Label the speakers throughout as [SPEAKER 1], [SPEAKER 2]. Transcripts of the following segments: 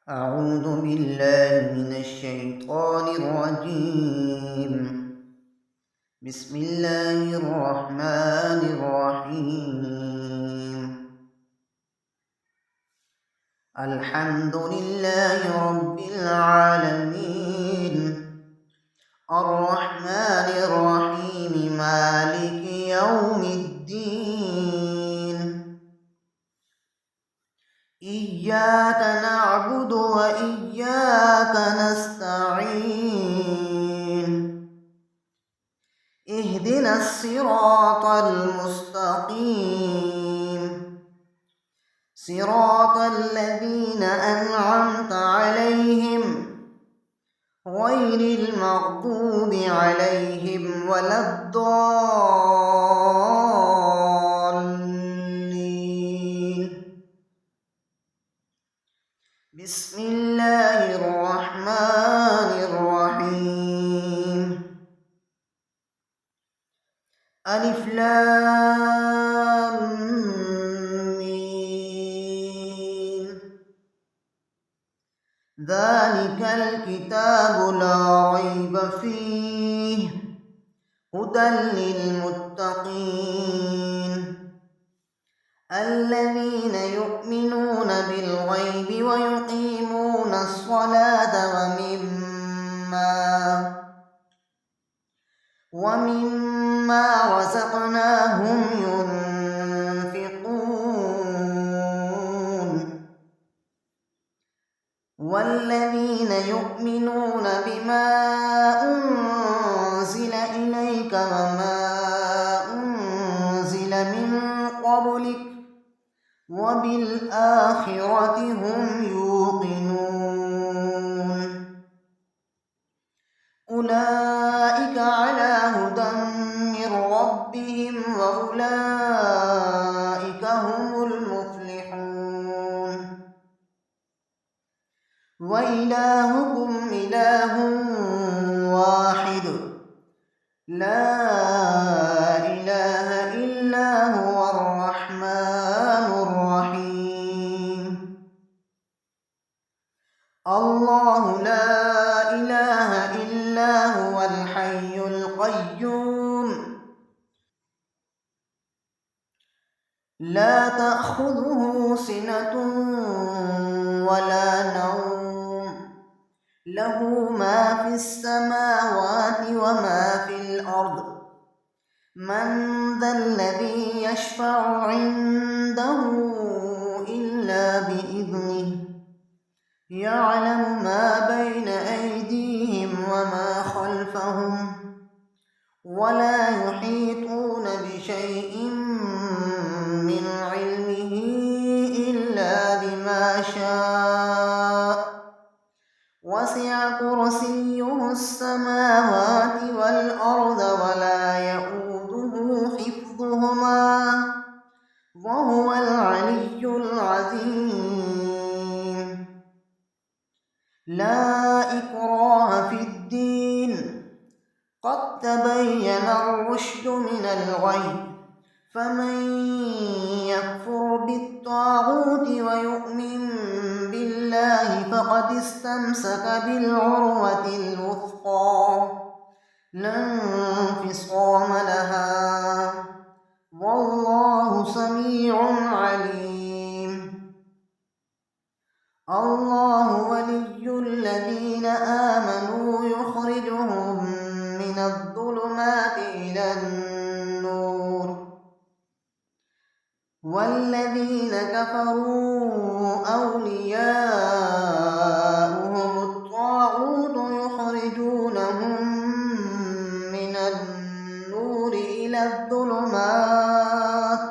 [SPEAKER 1] أعوذ بالله من الشيطان الرجيم. بسم الله الرحمن الرحيم. الحمد لله رب العالمين، الرحمن الرحيم، مالك يوم الدين. إياك نعبد وإياك نستعين. اهدنا الصراط المستقيم، صراط الذين أنعمت عليهم غير المغضوب عليهم ولا الضالين. بسم الله الرحمن الرحيم. ألف لام ميم. ذلك الكتاب لا ريب فيه هدى للمتقين الذين يؤمنون بالغيب ويقيمون الصلاة ومما رزقناهم ينفقون والذين يؤمنون بما أنزل إليك وما أنزل من قبلك وبالآخرة هم يوقنون. أولئك على هدى من ربهم وأولئك هم المفلحون. وإلهكم إله واحد لا إله إلا هو الرحمن الرحيم. الله لا إله إلا هو الحي القيوم لا تأخذه سنة ولا نوم، له ما في السماوات وما في الأرض. من ذا الذي يشفع عنده إلا بإذنه، يعلم ما بين أيديهم وما خلفهم ولا يحيطون بشيء من علمه إلا بما شاء. وسع كرسيه السماوات والأرض ولا يئوده حفظهما وهو العلي العظيم. لا إكراه في الدين، قد تبين الرشد من الغي، فمن يكفر بالطاغوت ويؤمن بالله فقد استمسك بالعروة الوثقى لا انفصام لها، والله سميع عليم. الله ولي الذين آمنوا يخرجهم من الظلمات إلى النور، والذين كفروا أولياؤهم الطاغوت يخرجونهم من النور إلى الظلمات.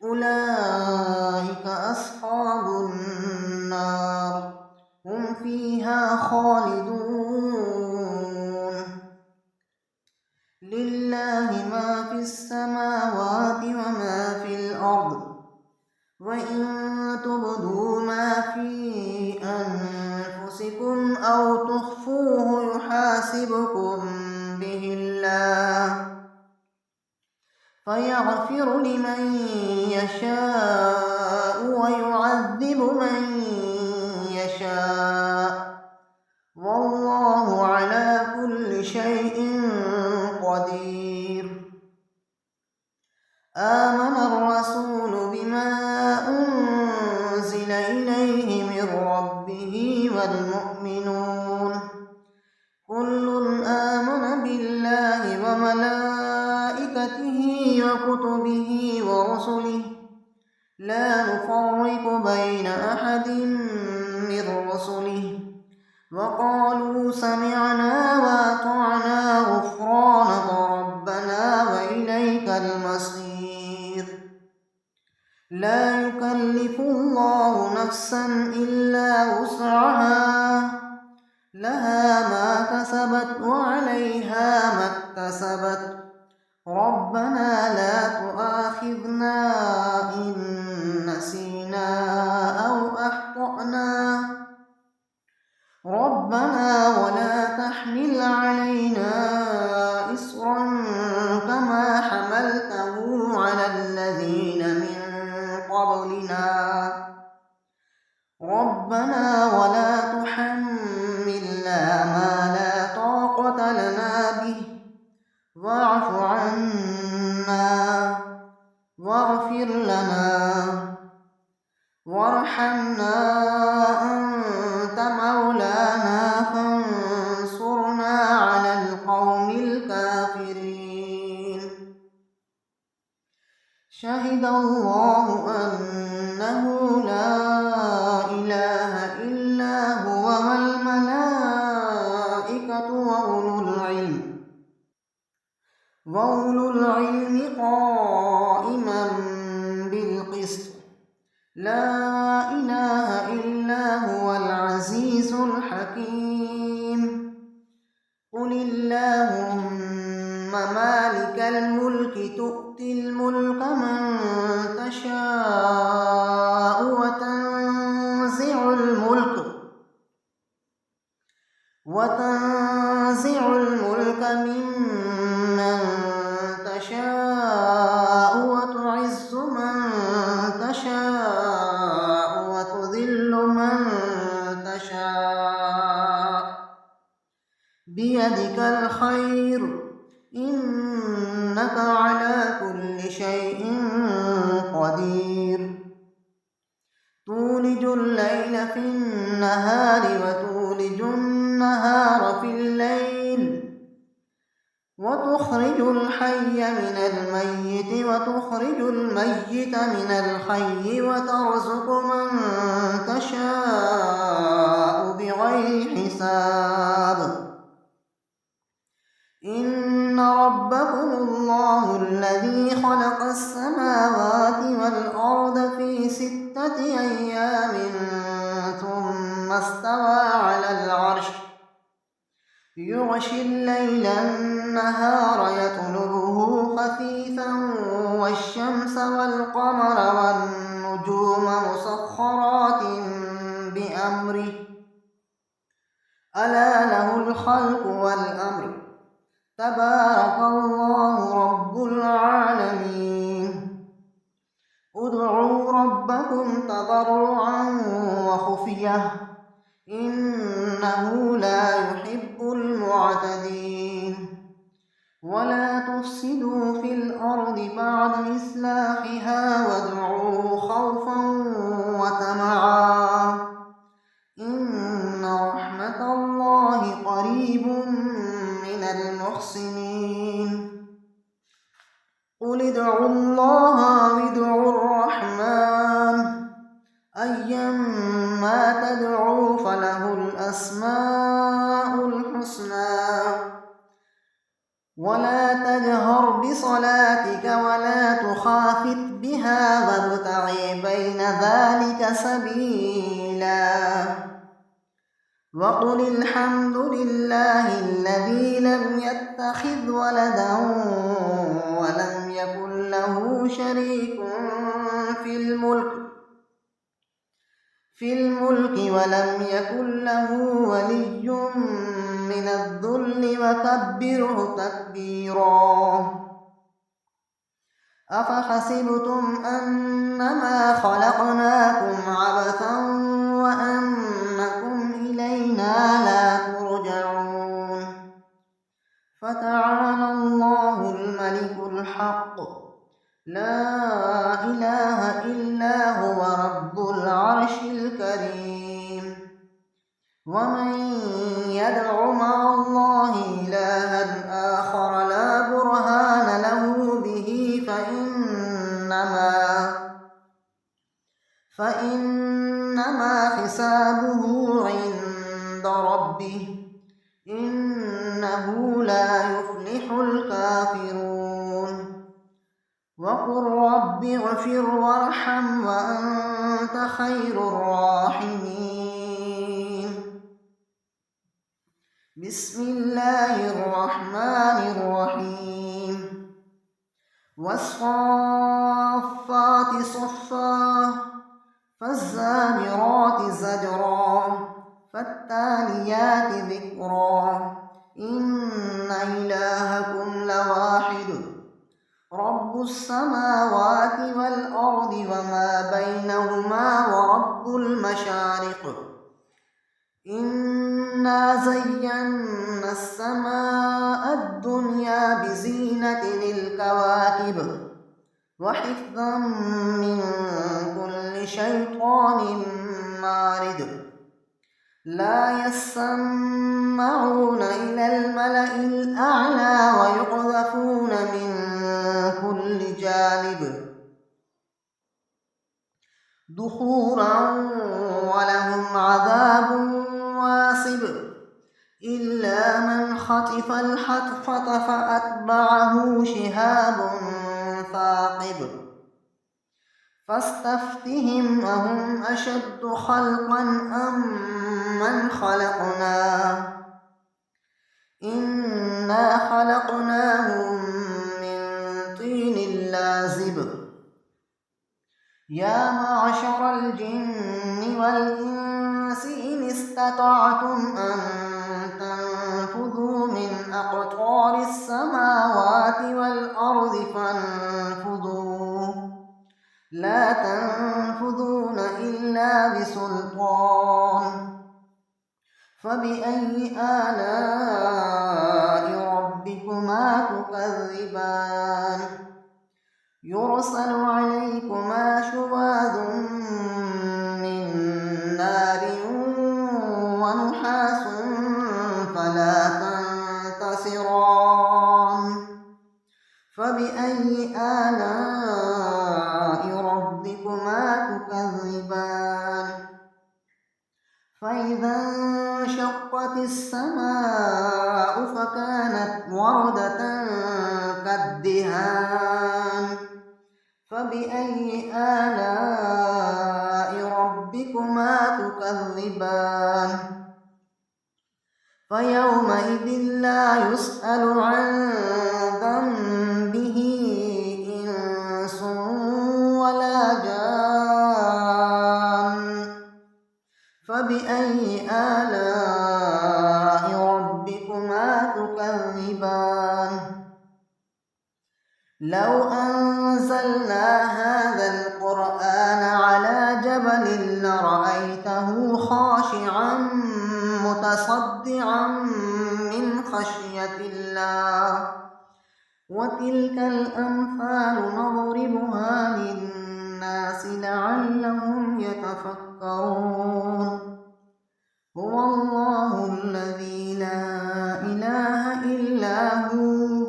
[SPEAKER 1] أولئك أصحاب النار هم فيها خالدون. لله ما في السماوات وما في الأرض، وإن تبدوا ما في أنفسكم أو تخفوه يحاسبكم به الله، فيغفر لمن يشاء ويعذب من يشاء والله على كل شيء قدير. آمن الرسول بما أنزل إليه من ربه والمؤمنون كل آمن بالله وملائكته وكتبه ورسله لا نفرق بين أحد من رسله وقالوا سمعنا وأطعنا غفرانك ربنا وإليك المصير. لا يكلف الله نفسا إلا وسعها لها ما كسبت وعليها ما اكتسبت ربنا لا تؤاخذنا إن نسينا أو أخطأنا ربنا ولا تحمل علينا إصرا كما حملته على الذين من قبلنا ربنا ولا تحملنا ما لا طاقة لنا به واعف عنا واغفر لنا وارحمنا أنت مولانا فانصرنا على القوم الكافرين. شهد الله أنه لا إله إلا هو والملائكة وأولو العلم قائما بالقسط لا إله إلا هو العزيز الحكيم. قل اللهم مالك الملك تؤتي الملك من تشاء وتنزع الملك ممن تشاء وتعز من تشاء وتذل من تشاء بيدك الخير إنك على كل شيء قدير. تولج الليل في النهار وتولج النهار في الليل وتخرج الحي من الميت وتخرج الميت من الحي وترزق من تشاء بغير حساب. إن ربكم الله الذي خلق السماوات والأرض في 6 أيام ثم استوى على العرش يغشي الليل النهار يطلبه خفيفا والشمس والقمر والنجوم مسخرات بأمره ألا له الخلق والأمر تبارك الله رب العالمين. ادعوا ربكم تضرعا وخفية إنه لا يحب المعتدين. ولا تفسدوا في الأرض بعد إصلاحها وادعوه خوفا وطمعا إن رحمة الله قريب من المحسنين. قل ادعوا الله أو ادعوا الرحمن أيما تدعوا فله الأسماء الحسنى. ولا تجهر بصلاتك ولا تخافت بها وابتغ بين ذلك سبيلا. وقل الحمد لله الذي لم يتخذ ولدا ولم يكن له شريك في الملك ولم يكن له ولي من الذل وكبره تكبيرا. أفحسبتم أنما خلقناكم عبثا وأنكم العرش الكريم. ومن يدع مع الله إلها آخر لا برهان له به فإنما حسابه عند ربه، إنه لا يفلح الكافرون. وقل رب اغفر وارحم وأنت خير الراحمين. بسم الله الرحمن الرحيم. والصافات صفا فالزاجرات زجرا فالتاليات ذكرا إن إلهكم لواحد رب السماوات والأرض وما بينهما ورب المشارق. إنا زينا السماء الدنيا بزينة الكواكب وحفظا من كل شيطان مارد. لا يسمعون إلى الملأ الأعلى ويقذفون من كل جانب دحورا ولهم عذاب واصب إلا من خطف الخطفة فأتبعه شهاب ثاقب. فاستفتهم أهم أشد خلقا أم من خلقنا إنا خلقناهم من طين لازب. يا معشر الجن والإنس إن استطعتم أن تنفذوا من أقطار السماوات والأرض فانفذوا لا تنفذون إلا بسلطان. فبأي آلاء ربكما تكذبان يرسل عليكما شواظ من نار ونحاس فلا تنتصران. فبأي آلاء ربكما تكذبان فإذا انشقت السماء فكانت وردة كالدهان. فبأي آلاء ربكما تكذبان فيومئذ لا يسأل عن ذنبه إنس ولا جان. فبأي آلاء ربكما تكذبان لو أنزلنا هذا القرآن على جبل لرأيته خاشعا متصدعا من خشية الله. وتلك الأمثال نضربها للناس لعلهم يتفكرون. هو الله الذي لا إله إلا هو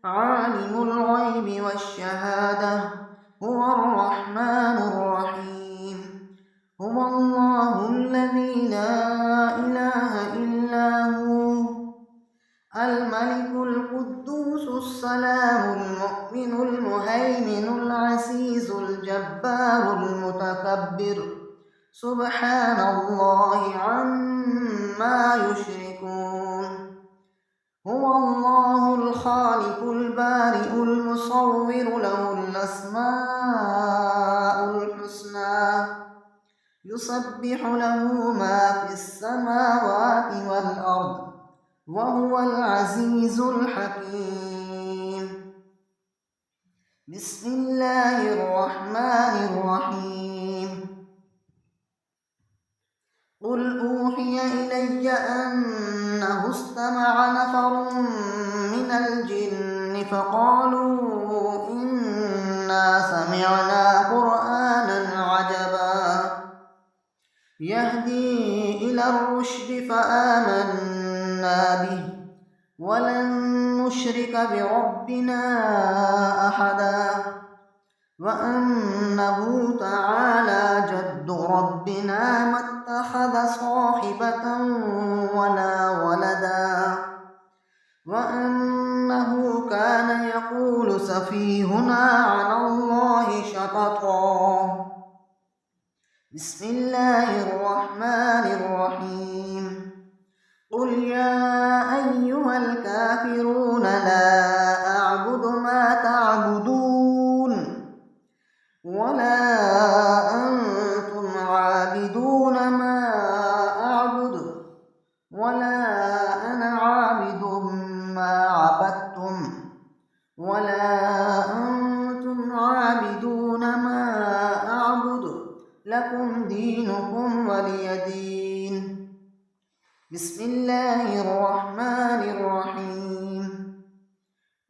[SPEAKER 1] عالم الغيب والشهادة هو الرحمن الرحيم. هو الله الذي لا إله إلا هو الملك القدوس السلام المؤمن المهيمن العزيز الجبار المتكبر سبحان الله عما يشركون. هو الله الخالق البارئ المصور له الأسماء الحسنى يسبح له ما في السماوات والأرض وهو العزيز الحكيم. بسم الله الرحمن الرحيم. قل أوحي إلي أنه استمع نفر من الجن فقالوا إنا سمعنا قرآنا عجبا يهدي إلى الرشد فآمنا به ولن نشرك بربنا أحدا وأنه تعالى جد ربنا ما اتخذ صاحبة ولا ولدا وأنه كان يقول سفيهنا على الله شططا. بسم الله الرحمن الرحيم. قل يا أيها الكافرون لا أعبد ما تعبدون ولا أنتم عابدون ما أعبد ولا أنا عابد ما عبدتم ولا أنتم عابدون ما أعبد لكم دينكم ولي دين. بسم الله الرحمن الرحيم.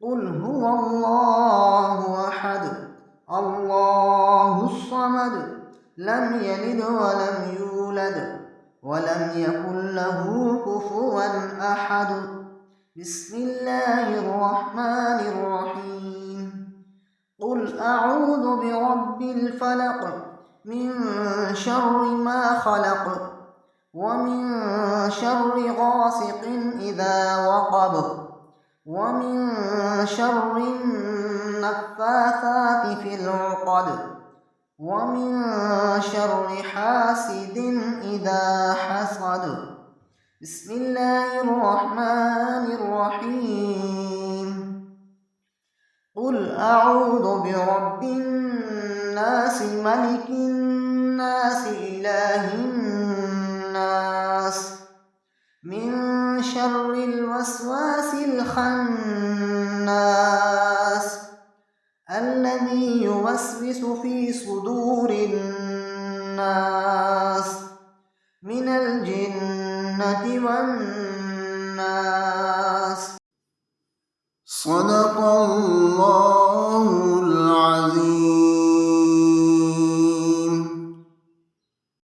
[SPEAKER 1] قل هو الله أحد الله الصمد لم يلد ولم يولد ولم يكن له كفوا أحد. بسم الله الرحمن الرحيم. قل أعوذ برب الفلق من شر ما خلق ومن شر غاسق إذا وقب ومن شر النفاثات في العقد ومن شر حاسد إذا حسد. بسم الله الرحمن الرحيم. قل أعوذ برب الناس ملك الناس إله الناس من شر الوسواس الخناس الذي يوسوس في صدور الناس من الجنة والناس. صدق الله